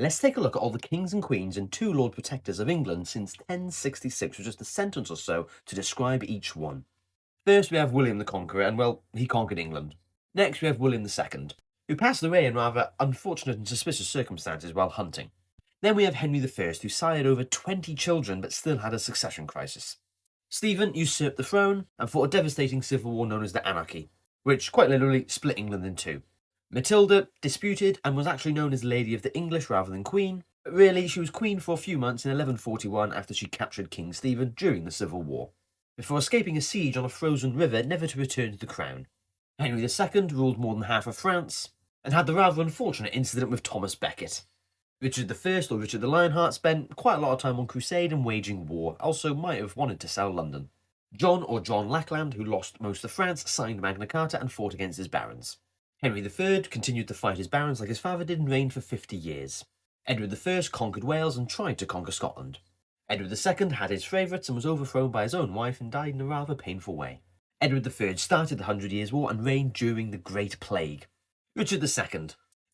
Let's take a look at all the kings and queens and two Lord Protectors of England since 1066, with just a sentence or so to describe each one. First we have William the Conqueror, and well, he conquered England. Next we have William II, who passed away in rather unfortunate and suspicious circumstances while hunting. Then we have Henry I, who sired over 20 children but still had a succession crisis. Stephen usurped the throne and fought a devastating civil war known as the Anarchy, which quite literally split England in two. Matilda disputed and was actually known as Lady of the English rather than Queen, but really she was Queen for a few months in 1141 after she captured King Stephen during the Civil War, before escaping a siege on a frozen river never to return to the crown. Henry II ruled more than half of France, and had the rather unfortunate incident with Thomas Becket. Richard I, or Richard the Lionheart, spent quite a lot of time on crusade and waging war, also might have wanted to sell London. John, or John Lackland, who lost most of France, signed Magna Carta and fought against his barons. Henry III continued to fight his barons like his father did and reigned for 50 years. Edward I conquered Wales and tried to conquer Scotland. Edward II had his favourites and was overthrown by his own wife and died in a rather painful way. Edward III started the 100 Years' War and reigned during the Great Plague. Richard II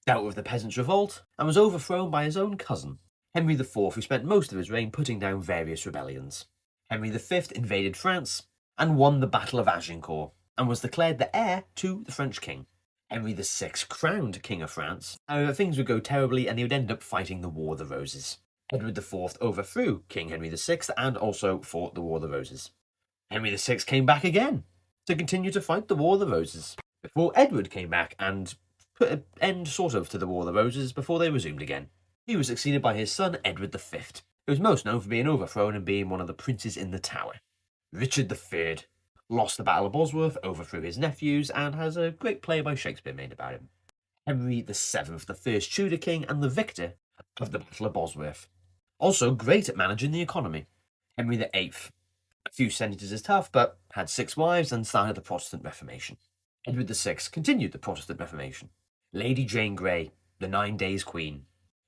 dealt with the Peasants' Revolt and was overthrown by his own cousin, Henry IV, who spent most of his reign putting down various rebellions. Henry V invaded France and won the Battle of Agincourt, and was declared the heir to the French king. Henry VI crowned King of France, however things would go terribly and he would end up fighting the War of the Roses. Edward IV overthrew King Henry VI and also fought the War of the Roses. Henry VI came back again to continue to fight the War of the Roses, before Edward came back and put an end sort of to the War of the Roses before they resumed again. He was succeeded by his son Edward V, who was most known for being overthrown and being one of the princes in the Tower. Richard III lost the Battle of Bosworth, overthrew his nephews, and has a great play by Shakespeare made about him. Henry VII, the first Tudor king and the victor of the Battle of Bosworth. Also great at managing the economy. Henry VIII, a few senators is tough, but had 6 wives and started the Protestant Reformation. Edward VI continued the Protestant Reformation. Lady Jane Grey, the 9 Days Queen.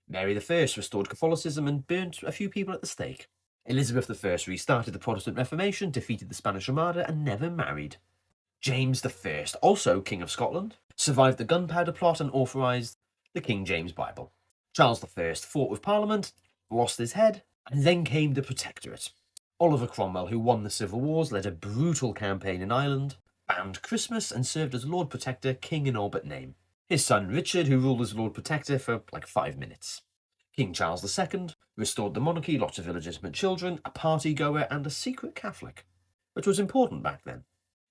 Mary I restored Catholicism and burnt a few people at the stake. Elizabeth I restarted the Protestant Reformation, defeated the Spanish Armada, and never married. James I, also King of Scotland, survived the Gunpowder Plot and authorised the King James Bible. Charles I fought with Parliament, lost his head, and then came the Protectorate. Oliver Cromwell, who won the Civil Wars, led a brutal campaign in Ireland, banned Christmas, and served as Lord Protector, king in all but name. His son Richard, who ruled as Lord Protector for like 5 minutes. King Charles II restored the monarchy, lots of illegitimate children, a party-goer, and a secret Catholic, which was important back then.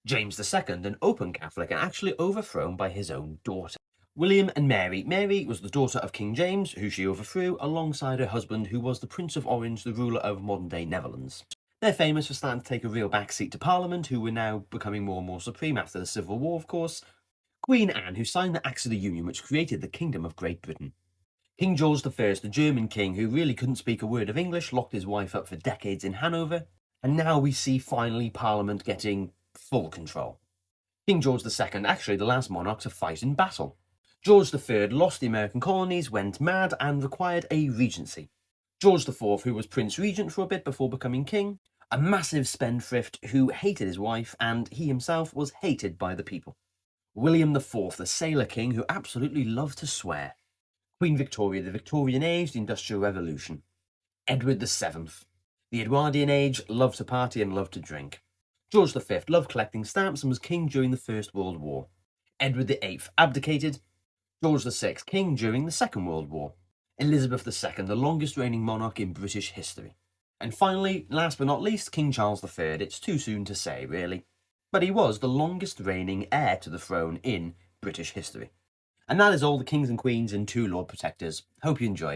James II, an open Catholic, and actually overthrown by his own daughter. William and Mary. Mary was the daughter of King James, who she overthrew, alongside her husband, who was the Prince of Orange, the ruler of modern-day Netherlands. They're famous for starting to take a real backseat to Parliament, who were now becoming more and more supreme after the Civil War, of course. Queen Anne, who signed the Acts of the Union, which created the Kingdom of Great Britain. King George I, the German king, who really couldn't speak a word of English, locked his wife up for decades in Hanover, and now we see finally Parliament getting full control. King George II, actually the last monarch to fight in battle. George III lost the American colonies, went mad, and required a regency. George IV, who was Prince Regent for a bit before becoming king, a massive spendthrift who hated his wife, and he himself was hated by the people. William IV, the sailor king who absolutely loved to swear. Queen Victoria, the Victorian Age, the Industrial Revolution. Edward VII, the Edwardian Age, loved to party and loved to drink. George V loved collecting stamps and was king during the First World War. Edward VIII abdicated. George VI, king during the Second World War. Elizabeth II, the longest reigning monarch in British history. And finally, last but not least, King Charles III. It's too soon to say, really, but he was the longest reigning heir to the throne in British history. And that is all the kings and queens and 2 Lord Protectors. Hope you enjoyed.